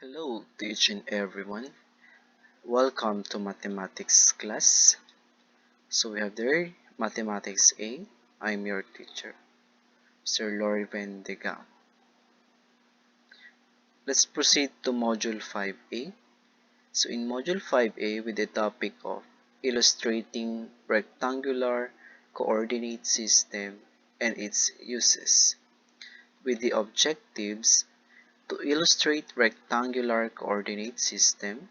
Hello to each and everyone. Welcome to mathematics class. So we have there mathematics A. I'm your teacher, Sir Lori Vendegam. Let's proceed to module 5A. So in module 5A with the topic of illustrating rectangular coordinate system and its uses, with the objectives to illustrate rectangular coordinate system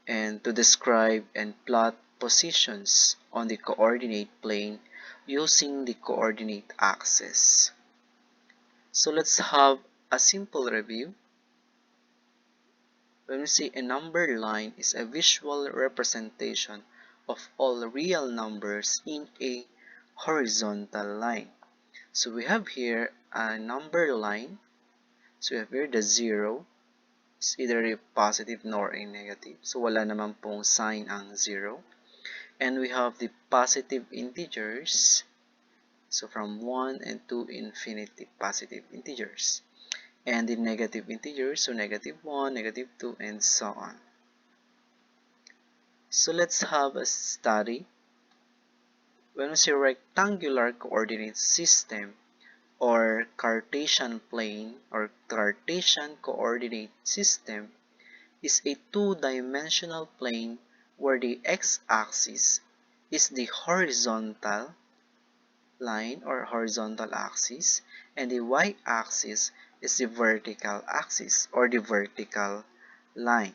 and to describe and plot positions on the coordinate plane using the coordinate axis. So let's have a simple review. When we say a number line is a visual representation of all real numbers in a horizontal line. So we have here a number line. So we have here the 0. It's either a positive nor a negative. So wala naman pong sign ang 0. And we have the positive integers, so from 1 and to infinity positive integers, and the negative integers, so -1, -2, and so on. So let's have a study. When we say rectangular coordinate system or Cartesian plane or Cartesian coordinate system is a two-dimensional plane where the x-axis is the horizontal line or horizontal axis, and the y-axis is the vertical axis or the vertical line.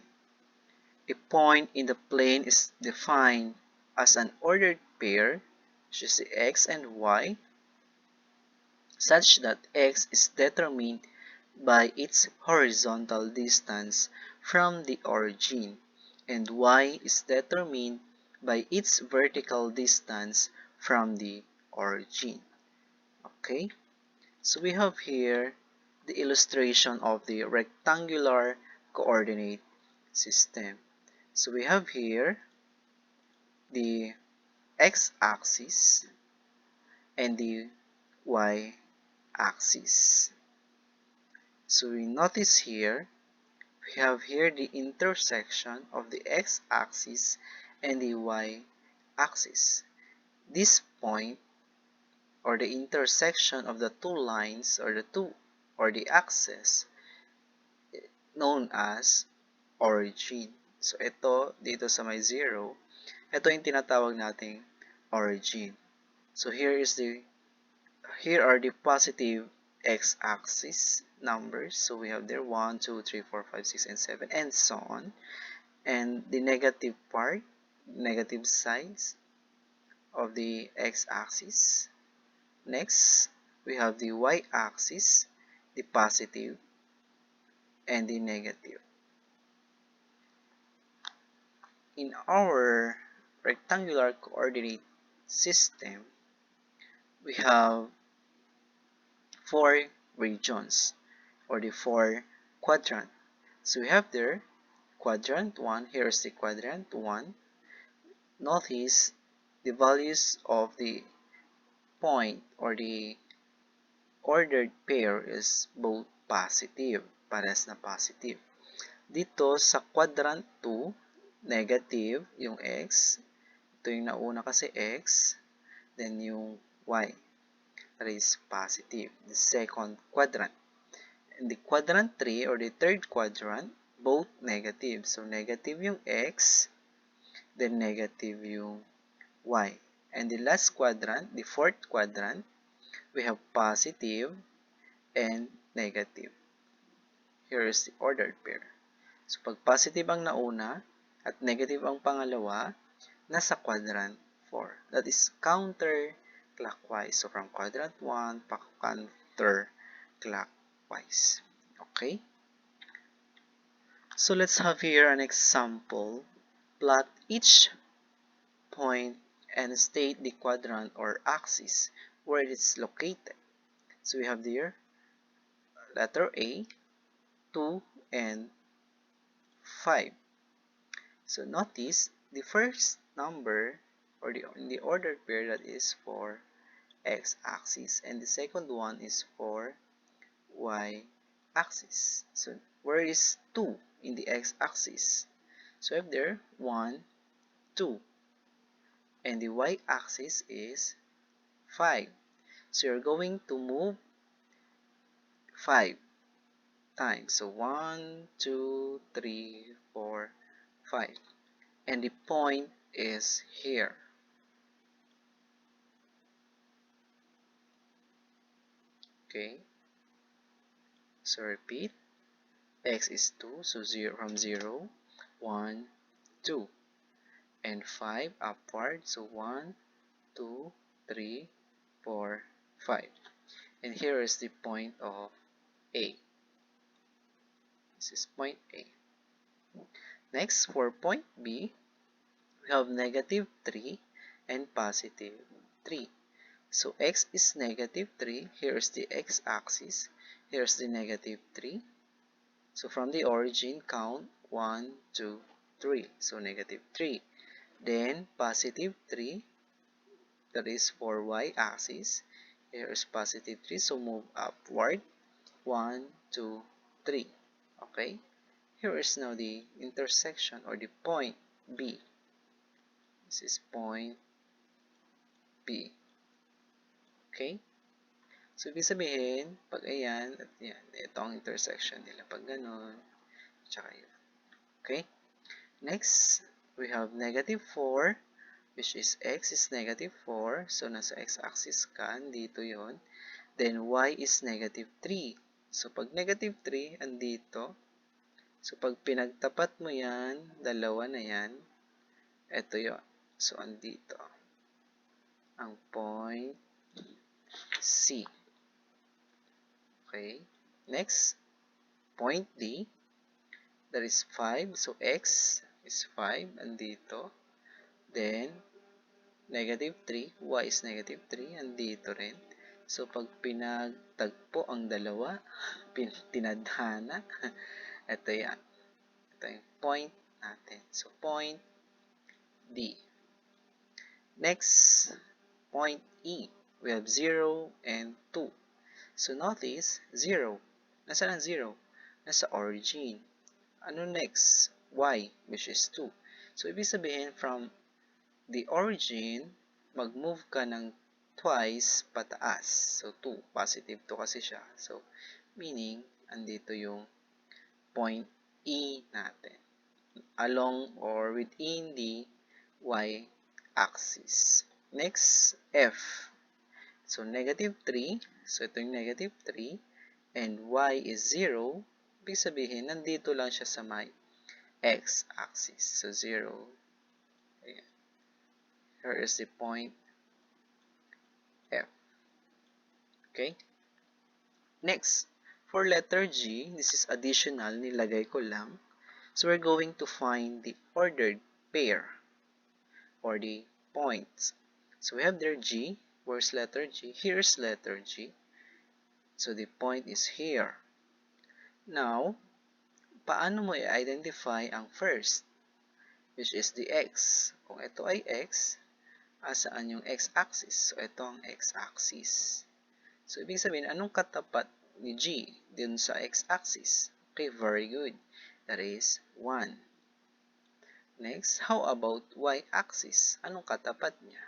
A point in the plane is defined as an ordered pair, which is the x and y, such that x is determined by its horizontal distance from the origin, and y is determined by its vertical distance from the origin. Okay, so we have here the illustration of the rectangular coordinate system. So we have here the x-axis and the y-axis. So we notice here, we have here the intersection of the x-axis and the y-axis. This point or the intersection of the two lines or the axis known as origin. So ito dito sa may 0, ito yung tinatawag nating origin. So here are the positive x-axis numbers. So we have there 1, 2, 3, 4, 5, 6, and 7, and so on. And the negative part, negative sides of the x-axis. Next, we have the y-axis, the positive and the negative. In our rectangular coordinate system, we have four regions or the four quadrant. So we have there quadrant 1. Here is the quadrant 1. Notice the values of the point or the ordered pair is both positive, parehas na positive. Dito sa quadrant 2, negative yung x. Ito yung nauna kasi x. Then yung y, that is positive. The second quadrant. In the quadrant 3 or the third quadrant, both negative. So negative yung x, then negative yung y. And the last quadrant, the fourth quadrant, we have positive and negative. Here is the ordered pair. So pag positive ang nauna at negative ang pangalawa, nasa quadrant 4. That is counterclockwise. So from quadrant 1, counterclockwise. Okay? So let's have here an example. Plot each point and state the quadrant or axis where it is located. So we have there letter A, 2, and 5. So notice the first number or in the ordered pair, that is for x-axis, and the second one is for y-axis. x-axis. So where is 2 in the x-axis? So if there 1, 2, and the y-axis is 5. So you're going to move 5 times. So 1, 2, 3, 4, 5. And the point is here. Okay. So repeat. X is 2. So 0 from 0, 1, 2. And 5 upward. So 1, 2, 3, 4, 5. And here is the point of A. This is point A. Next, for point B, we have negative 3 and positive 3. So x is negative 3. Here's the x-axis. Here's the negative 3. So from the origin, count 1, 2, 3. So negative 3. Then positive 3. That is for y-axis. Here's positive 3. So move upward. 1, 2, 3. Okay? Here is now the intersection or the point B. This is point B. Okay? So, ibig sabihin, pag ayan, at yan, ito ang intersection nila. Pag ganun, tsaka yun. Okay? Next, we have negative 4, which is x is negative 4. So, nasa x-axis ka, dito yon. Then, y is negative 3. So, pag negative 3, andito. So, pag pinagtapat mo yan, dalawa na yan, ito yon. So, andito. Ang point C. Okay. Next, point D. That is 5. So, x is 5. Andito. Then, negative 3. Y is negative 3. Andito rin. So, pag pinagtagpo ang dalawa, tinadhana, ito yan. Ito yung point natin. So, point D. Next, point E. We have 0 and 2. So, notice, 0. Nasaan ang 0? Nasa origin. Ano next? Y, which is 2. So, ibig sabihin, from the origin, mag-move ka ng twice pataas. So, 2. Positive 2 kasi siya. So, meaning, andito yung point E natin. Along or within the y-axis. Next, F. So, negative 3. So, ito yung negative 3. And y is 0. Ibig sabihin, nandito lang siya sa may x-axis. So, 0. Ayan. Here is the point F. Okay? Next, for letter G, this is additional. Nilagay ko lang. So, we're going to find the ordered pair or the points. So, we have there G. Where's letter G? Here's letter G. So, the point is here. Now, paano mo i-identify ang first, which is the x? Kung ito ay x, asaan yung x-axis? So, ito ang x-axis. So, ibig sabihin, anong katapat ni G dun sa x-axis? Okay, very good. That is 1. Next, how about y-axis? Anong katapat niya?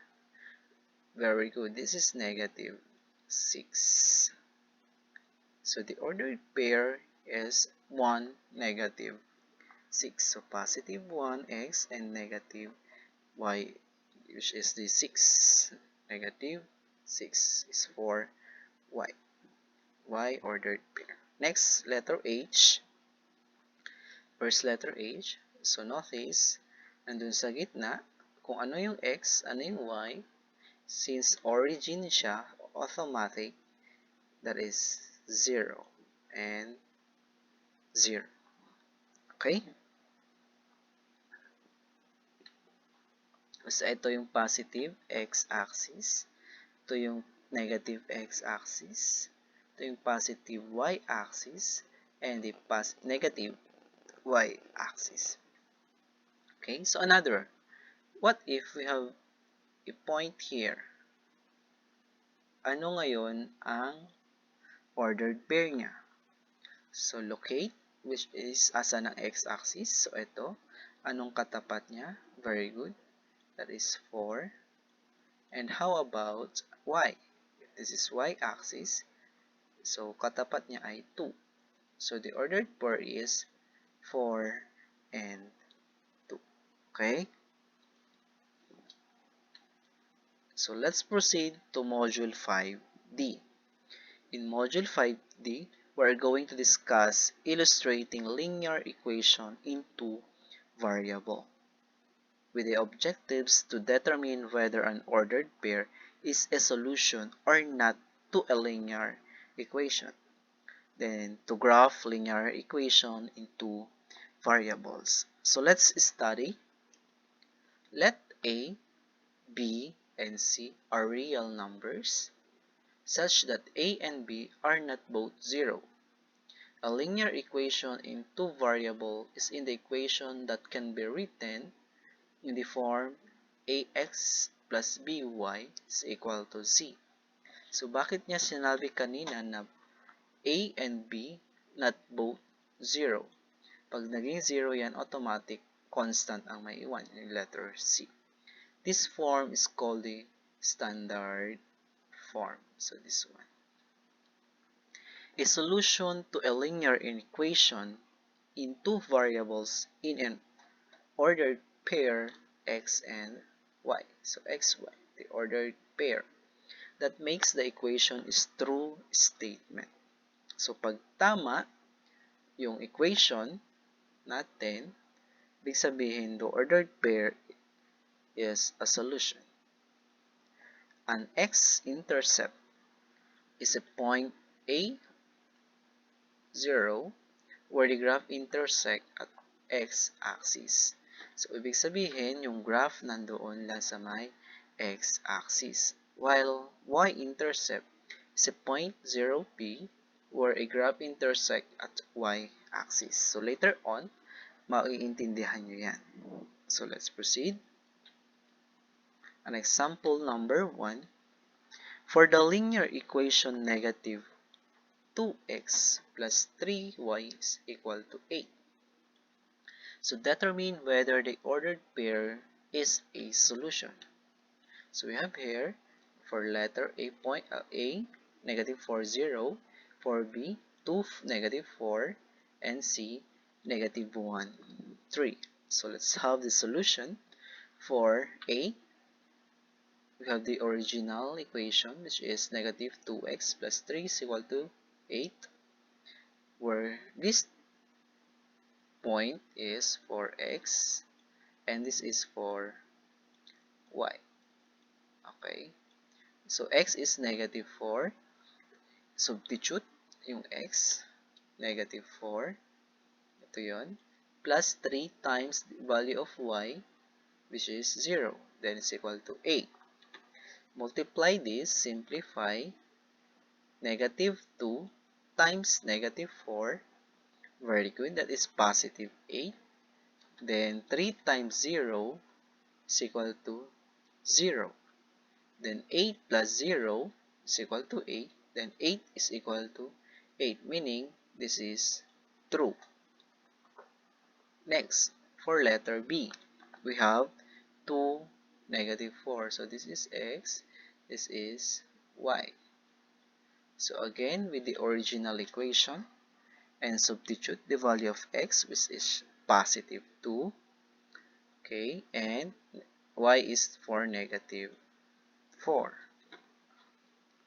Very good. This is negative 6. So, the ordered pair is 1, negative 6. So, positive 1x and negative y, which is the 6. Negative 6 is for y. Y ordered pair. Next, letter H. First letter H. So, notice, nandun sa gitna, kung ano yung x, ano yung y, since origin siya, automatic, that is 0 and 0. Okay? So, ito yung positive x-axis. Ito yung negative x-axis. Ito yung positive y-axis. And the negative y-axis. Okay? So, another. What if we have a point here? Ano ngayon ang ordered pair niya? So, locate, which is asa ng x-axis. So, ito. Anong katapat niya? Very good. That is 4. And how about y? This is y-axis. So, katapat niya ay 2. So, the ordered pair is 4 and 2. Okay? So, let's proceed to Module 5D. In Module 5D, we're going to discuss illustrating linear equation into variable, with the objectives to determine whether an ordered pair is a solution or not to a linear equation. Then, to graph linear equation into variables. So, let's study. Let A, B, and C are real numbers such that A and B are not both 0. A linear equation in two variables is in the equation that can be written in the form ax plus by is equal to z. So, bakit niya sinabi kanina na A and B not both 0? Pag naging 0 yan, automatic constant ang may iwan, yung letter C. This form is called the standard form. So, this one. A solution to a linear equation in two variables in an ordered pair x and y. So, x, y, the ordered pair. That makes the equation is true statement. So, pag tama yung equation natin, ibig sabihin the ordered pair is a solution. An x-intercept is a point A, 0, where the graph intersect at x-axis. So, ibig sabihin, yung graph nandoon lang sa may x-axis. While y-intercept is a point 0p, where a graph intersect at y-axis. So, later on, maiintindihan nyo yan. So, let's proceed. An example number 1. For the linear equation negative 2x plus 3y is equal to 8. So, determine whether the ordered pair is a solution. So, we have here, for letter A, point A, negative 4, 0, for B, 2, negative 4, and C, negative 1, 3. So, let's have the solution. For A, we have the original equation, which is negative 2x plus 3 is equal to 8, where this point is for x and this is for y. Okay, so x is negative 4, substitute yung x, negative 4, ito yun, plus 3 times the value of y, which is 0, then it's equal to 8. Multiply this, simplify, negative 2 times negative 4, very good, that is positive 8. Then 3 times 0 is equal to 0. Then 8 plus 0 is equal to 8. Then 8 is equal to 8, meaning this is true. Next, for letter B, we have 2, negative 4. So this is x, this is y. So again, with the original equation, and substitute the value of x, which is positive 2. Okay, and y is for negative 4.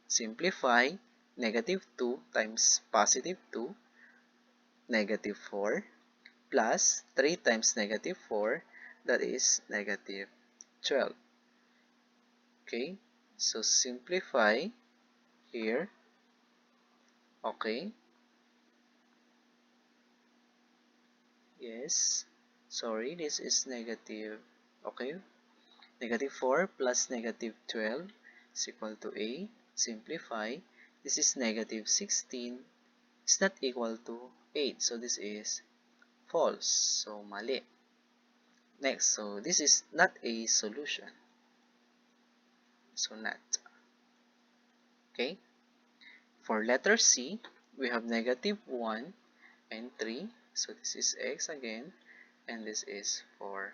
Simplify, negative 2 times positive 2, negative 4, plus 3 times negative 4, that is negative 12. Okay, so simplify here. Okay, yes, sorry, this is negative, okay, negative 4 plus negative 12 is equal to a. Simplify, this is negative 16 is not equal to 8, so this is false, so mali. Next, so this is not a solution, so not. Okay, for letter C, we have negative 1 and 3. So this is x again, and this is for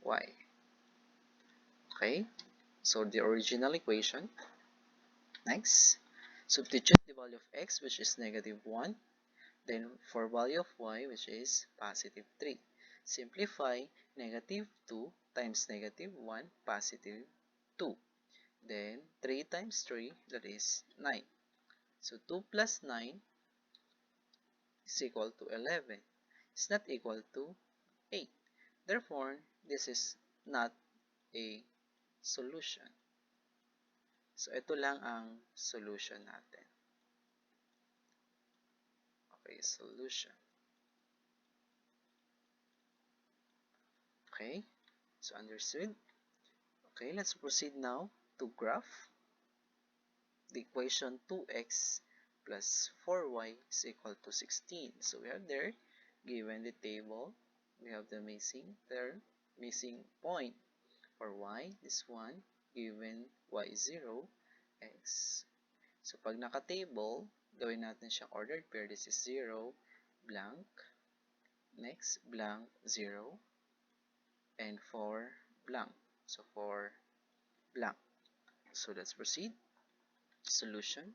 y. Okay, so the original equation. Next, substitute the value of x, which is -1, then for value of y, which is +3. Simplify -2 times -1, +2. Then 3 times 3, that is 9. So 2 plus 9 is equal to 11. It's not equal to 8. Therefore, this is not a solution. So ito lang ang solution natin. Okay, solution. Okay, so understood. Okay, let's proceed now to graph the equation 2x plus 4y is equal to 16. So we have there, given the table, we have the missing point for y, this one, given y is 0, x. So pag naka-table, gawin natin siyang ordered pair. This is 0, blank, next, blank, 0, and 4, blank. So 4, blank. So let's proceed. Solution.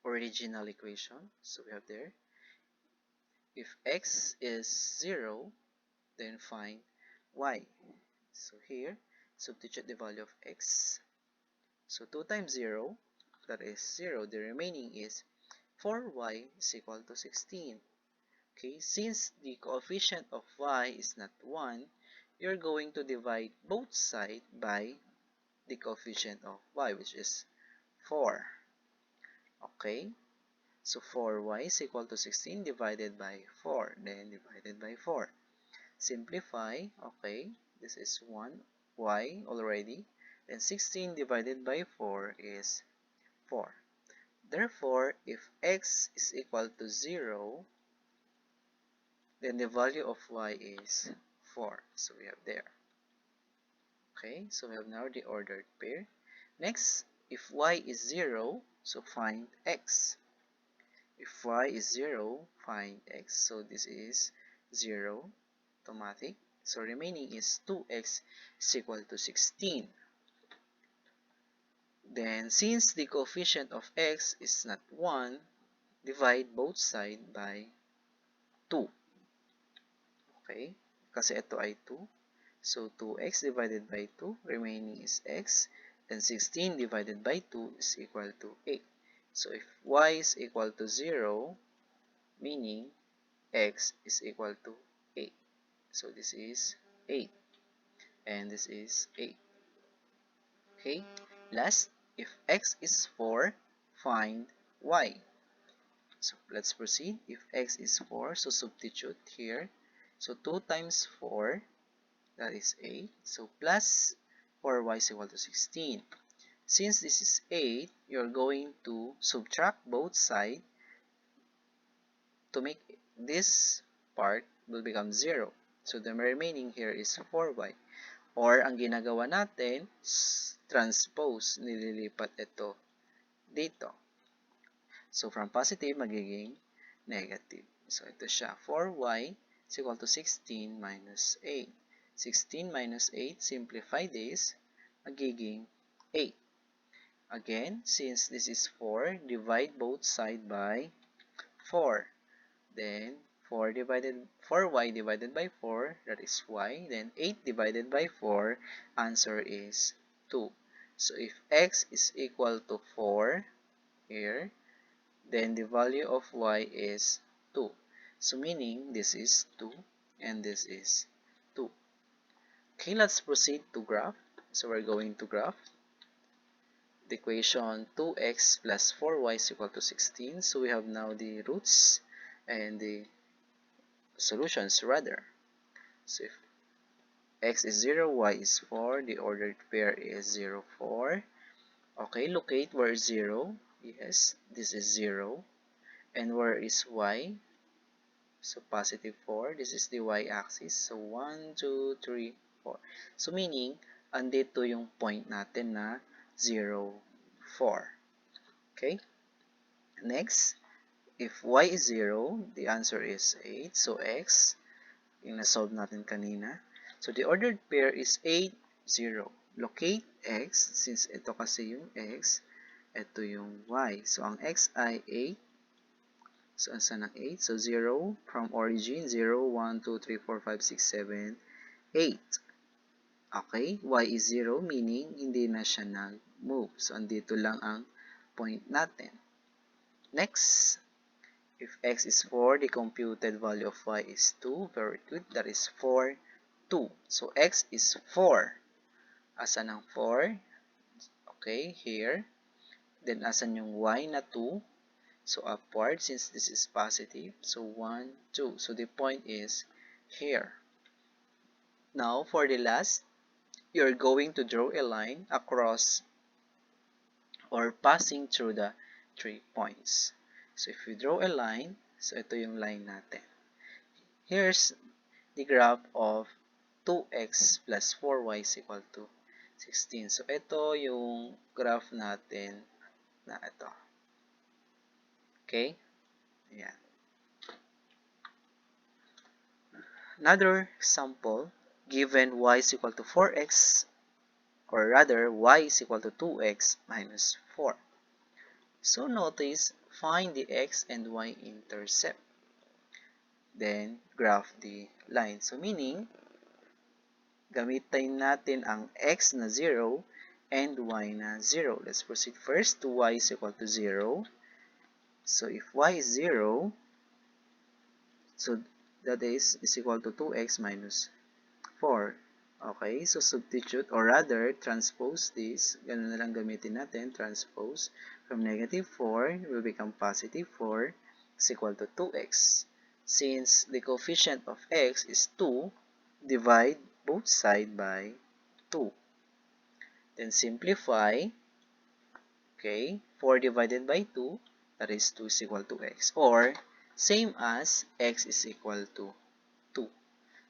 Original equation. So we have there, if x is 0, then find y. So here, substitute the value of x. So 2 times 0, that is 0. The remaining is 4y is equal to 16. Okay, since the coefficient of y is not 1, you're going to divide both sides by the coefficient of y, which is 4. Okay, so 4y is equal to 16 divided by 4, then divided by 4. Simplify, okay, this is 1y already, then 16 divided by 4 is 4. Therefore, if x is equal to 0, then the value of y is 4. So we have there. Okay, so we have now the ordered pair. Next, if y is 0, so find x. If y is 0, find x. So this is 0, automatic. So remaining is 2x is equal to 16. Then, since the coefficient of x is not 1, divide both sides by 2. Okay? Kasi ito ay 2. So, 2x divided by 2, remaining is x. Then, 16 divided by 2 is equal to 8. So, if y is equal to 0, meaning x is equal to 8. So, this is 8. And this is 8. Okay? Last, if x is 4, find y. So, let's proceed. If x is 4, so substitute here. So, 2 times 4, that is 8. So, plus 4y is equal to 16. Since this is 8, you're going to subtract both sides to make this part will become 0. So, the remaining here is 4y. Or, ang ginagawa natin, transpose, nililipat ito dito. So, from positive, magiging negative. So, ito siya. 4y is equal to 16 minus 8. 16 minus 8, simplify this, magiging 8. Again, since this is 4, divide both sides by 4. Then, 4y divided by 4, that is y. Then, 8 divided by 4, answer is 2. So, if x is equal to 4, here, then the value of y is 2. So, meaning, this is 2, and this is 2. Okay, let's proceed to graph. So, we're going to graph the equation 2x plus 4y is equal to 16. So, we have now the roots and the solutions rather. So, if x is 0, y is 4, the ordered pair is 0, 4. Okay, locate where is 0. Yes, this is 0. And where is y? So, positive 4. This is the y-axis. So, 1, 2, 3, 4. So, meaning, andito yung point natin na 0, 4. Okay? Next, if y is 0, the answer is 8. So x, yung na-solve natin kanina. So the ordered pair is 8, 0. Locate x, since ito kasi yung x, ito yung y. So ang x ay 8. So asan ang 8? So 0 from origin, 0, 1, 2, 3, 4, 5, 6, 7, 8. Okay, y is 0, meaning hindi na siya nag-move. So andito lang ang point natin. Next, if x is 4, the computed value of y is 2. Very good. That is 4, 2. So x is 4. Asan ang 4? Okay, here. Then asan yung y na 2? So upward, since this is positive. So 1, 2. So the point is here. Now, for the last, you're going to draw a line across or passing through the 3 points. So if we draw a line, so ito yung line natin. Here's the graph of 2x plus 4y is equal to 16. So ito yung graph natin na ito. Okay? Ayan. Another example, given y is equal to 4x, or rather y is equal to 2x minus 4. So notice, find the x and y intercept. Then graph the line. So meaning, gamitin natin ang x na 0 and y na 0. Let's proceed first to y is equal to 0. So if y is 0, so that is equal to 2x minus 4. Okay, so substitute or rather transpose this. Ganun na lang gamitin natin, transpose. From negative 4 will become positive 4 is equal to 2x. Since the coefficient of x is 2, divide both sides by 2. Then simplify. Okay, 4 divided by 2, that is 2 is equal to x. Or same as x is equal to 2.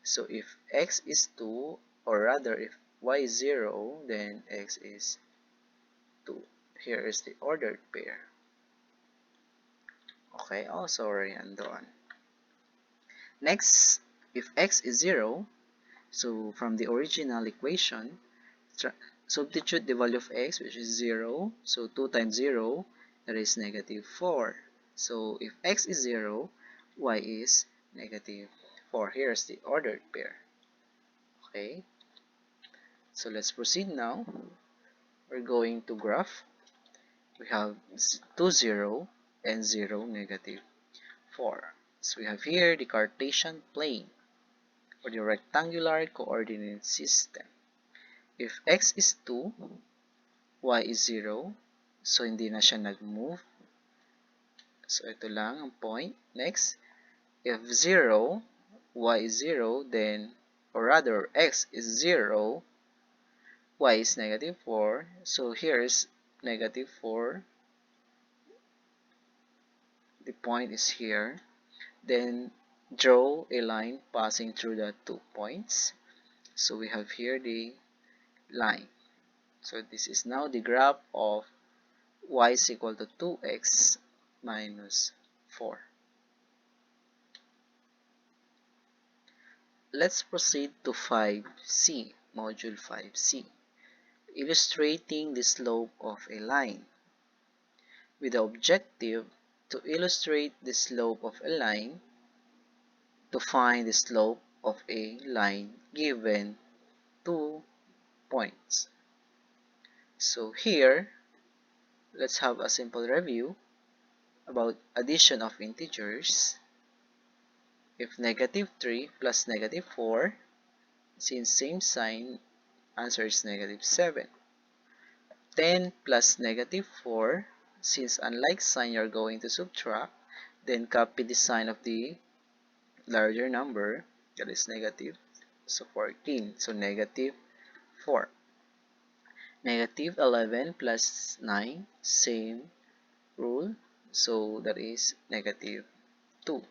So if x is 2, or rather if y is 0, then x is 2. Here is the ordered pair. Okay, also yan doon. Next, if x is 0, so from the original equation, substitute the value of x, which is 0. So 2 times 0, that is negative 4. So if x is 0, y is negative 4. Here's the ordered pair. Okay. So let's proceed now. We're going to graph. We have 2, 0 and 0, negative 4. So we have here the Cartesian plane or the rectangular coordinate system. If x is 2, y is 0, so hindi na siya nag-move. So ito lang ang point. Next, if 0, y is 0, then, or rather, x is 0, y is negative 4. So here's negative 4. The point is here. Then draw a line passing through the 2 points. So we have here the line. So this is now the graph of y is equal to 2x minus 4. Let's proceed to 5C, module 5C, illustrating the slope of a line. With the objective to illustrate the slope of a line, to find the slope of a line given 2 points. So here, let's have a simple review about addition of integers. If negative 3 plus negative 4, since same sign, answer is negative 7. 10 plus negative 4, since unlike sign you're going to subtract, then copy the sign of the larger number, that is negative, so 14, so negative 4. Negative 11 plus 9, same rule, so that is negative 2.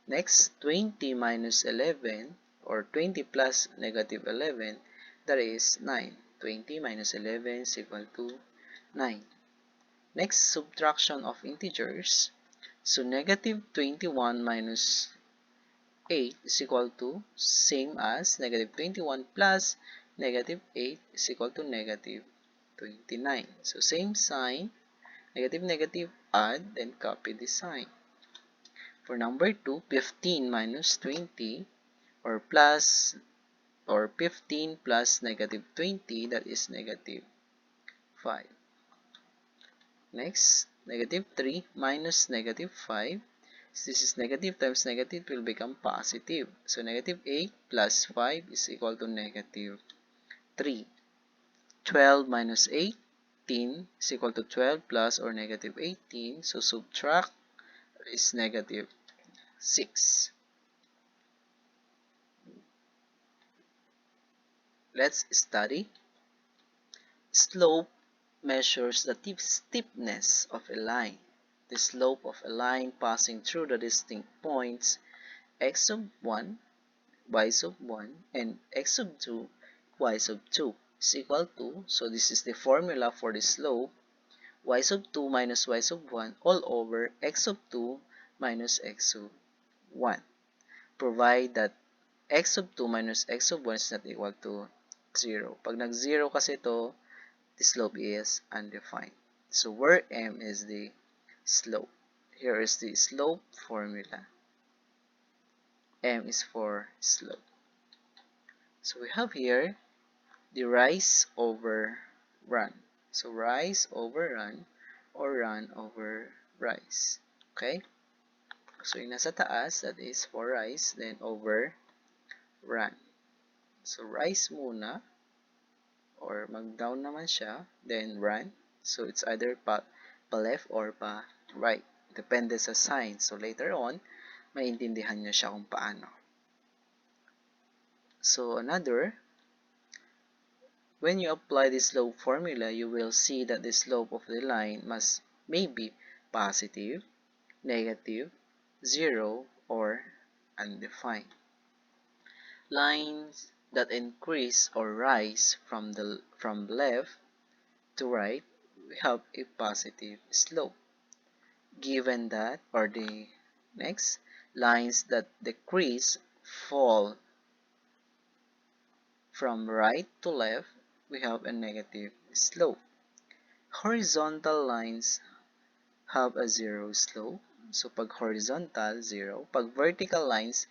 Next, 20 minus 11, or 20 plus negative 11, that is 9. 20 minus 11 is equal to 9. Next, subtraction of integers. So negative 21 minus 8 is equal to same as negative 21 plus negative 8 is equal to negative 29. So same sign, negative negative add, then copy the sign. For number 2, 15 minus 20 or plus or 15 plus negative 20, that is negative 5. Next, negative 3 minus negative 5. So this is negative times negative will become positive. So negative 8 plus 5 is equal to negative 3. 12 minus 18 is equal to 12 plus or negative 18. So subtract is negative 6. Let's study. Slope measures the steepness of a line. The slope of a line passing through the distinct points x sub 1, y sub 1, and x sub 2, y sub 2 is equal to, so this is the formula for the slope, y sub 2 minus y sub 1 all over x sub 2 minus x sub 1. Provide that x sub 2 minus x sub 1 is not equal to 0. Pag nag-0 kasi ito, the slope is undefined. So where m is the slope. Here is the slope formula. M is for slope. So we have here the rise over run. So rise over run or run over rise. Okay? So yung nasa taas, that is for rise, then over run. So rise muna or mag-down naman siya, then run. So it's either pa left or pa right. Depende sa sign. So later on, maintindihan niyo siya kung paano. So another, when you apply the slope formula, you will see that the slope of the line may be positive, negative, 0, or undefined. Lines that increase or rise from left to right, we have a positive slope. Given that, or the next, lines that decrease, fall from right to left, we have a negative slope. Horizontal lines have a 0 slope. So pag horizontal, 0. Pag vertical lines,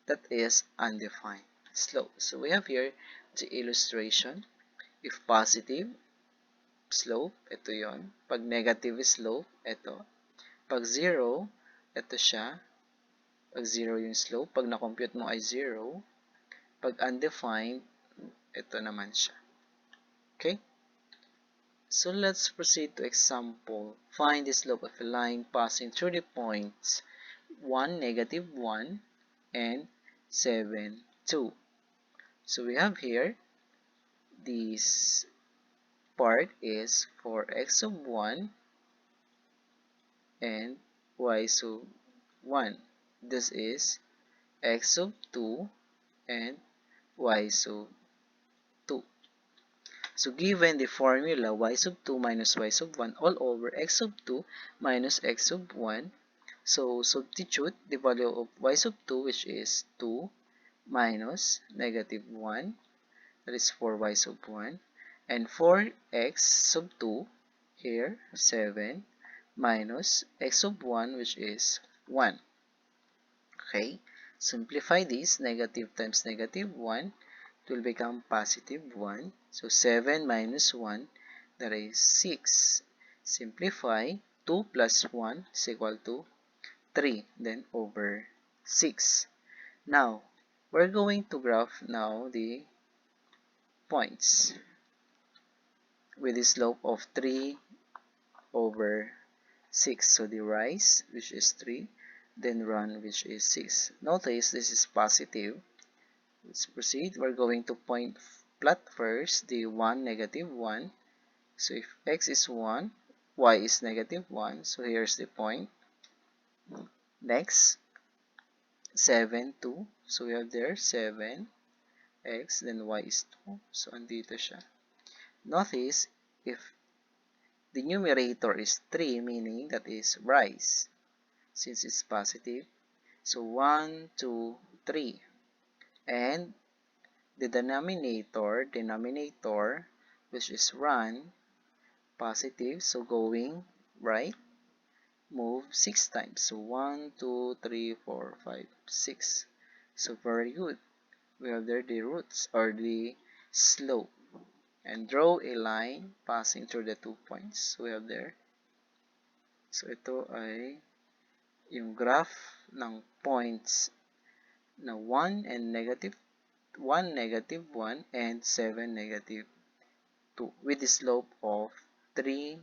that is undefined slope. So we have here the illustration. If positive slope, ito yon. Pag negative slope, ito. Pag 0, ito siya. Pag 0 yung slope, pag na-compute mo ay 0. Pag undefined, ito naman siya. Okay? So let's proceed to example. Find the slope of a line passing through the points 1, negative 1, and 7, 2. So we have here, this part is for x sub 1 and y sub 1. This is x sub 2 and y sub 2. So given the formula y sub 2 minus y sub 1 all over x sub 2 minus x sub 1, so substitute the value of y sub 2, which is 2, minus negative 1, that is for y sub 1, and for x sub 2, here 7, minus x sub 1, which is 1. Okay, simplify this, negative times negative 1, it will become positive 1. So 7 minus 1, that is 6. Simplify, 2 plus 1 is equal to 3, then over 6. Now, we're going to graph now the points with the slope of 3 over 6. So the rise, which is 3, then run, which is 6. Notice this is positive. Let's proceed. We're going to plot first the 1, negative 1. So if x is 1, y is negative 1. So here's the point. Next, 7, 2. So we have there 7, x, then y is 2. So andito siya. Notice, if the numerator is 3, meaning that is rise. since it's positive. So 1, 2, 3. And the denominator, which is run, positive, so going right, move 6 times. So 1, 2, 3, 4, 5, 6. So very good. We have there the roots or the slope. And draw a line passing through the 2 points. So we have there. So ito ay yung graph ng points na 1 and negative 1, negative 1, and 7, negative 2 with the slope of 3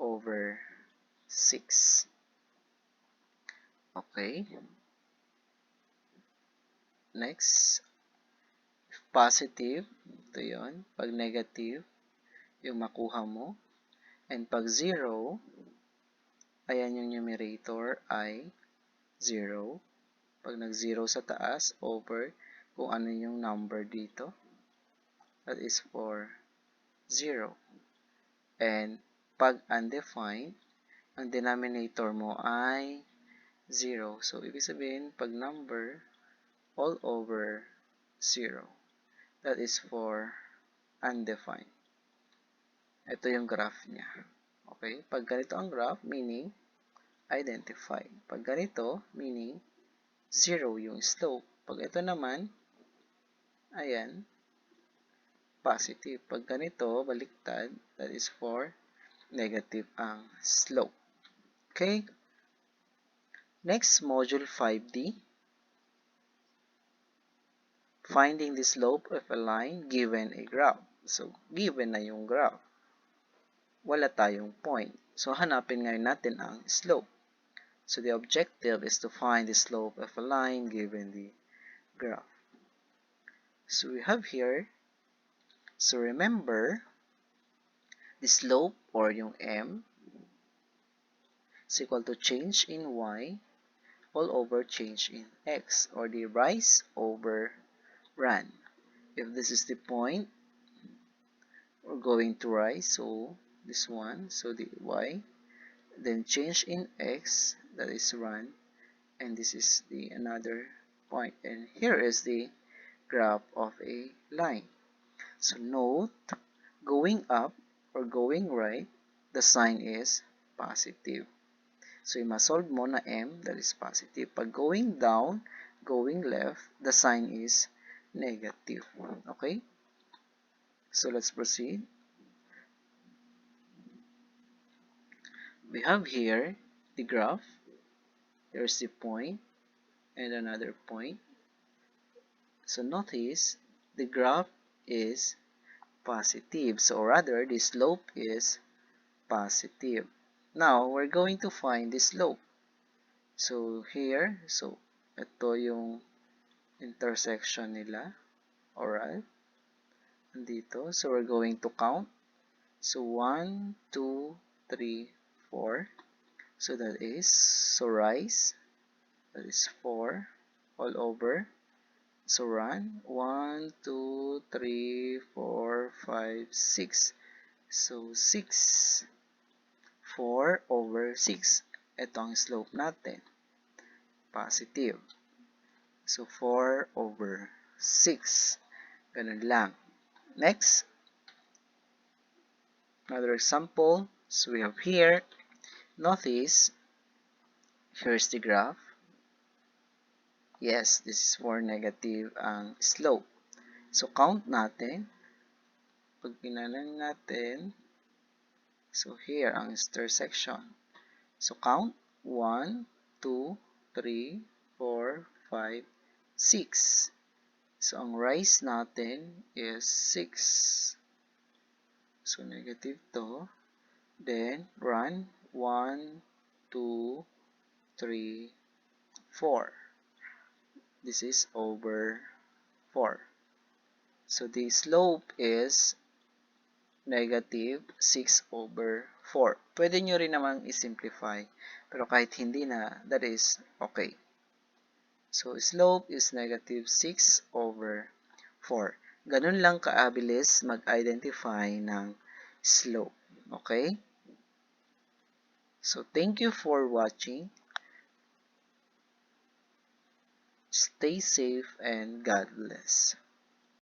over 6. Okay. Next, positive, ito yun. Pag negative, yung makuha mo. And pag 0, ayan yung numerator ay 0. Pag nag-0 sa taas, over kung ano yung number dito. That is for 0. And pag undefined, ang denominator mo ay 0. So, ibig sabihin, pag number, all over 0. That is for undefined. Ito yung graph niya. Okay? Pag ganito ang graph, meaning identified. Pag ganito, meaning 0 yung slope. Pag ito naman, ayan, positive. Pag ganito, baliktad, that is for negative ang slope. Okay? Next, module 5D. Finding the slope of a line given a graph. So, given na yung graph. Wala tayong point. So, hanapin ngayon natin ang slope. So, the objective is to find the slope of a line given the graph. So, we have here, so remember, the slope or yung m is equal to change in y all over change in x, or the rise over run. If this is the point, we're going to rise, so this one, so the y, then change in x, that is run, and this is the another point, and here is the graph of a line. So note, going up or going right, the sign is positive. So you must solve mo na m, that is positive. Pag going down, going left, the sign is negative. Okay? So let's proceed. We have here the graph. Here's the point and another point. So notice the graph is positive. So rather, the slope is positive. Now, we're going to find the slope. So here, so ito yung intersection nila. Alright. Andito. So we're going to count. So 1, 2, 3, 4. So that is, so rise. That is 4 all over. So run. 1, 2, 3, 4, 5, 6. So 6. 4 over 6. Ito ang slope natin. Positive. So 4 over 6. Ganun lang. Next. Another example. So we have here. Notice, here's the graph. Yes, this is for negative ang slope. So count natin. Pag pinalan natin, so here ang intersection. So count 1, 2, 3, 4, 5, 6. So ang rise natin is 6. So negative to. Then run 1, 2, 3, 4. This is over 4. So the slope is negative 6 over 4. Pwede nyo rin namang i-simplify. Pero kahit hindi na, that is okay. So slope is negative 6 over 4. Ganun lang kaabilis mag-identify ng slope. Okay? So thank you for watching. Stay safe and God bless.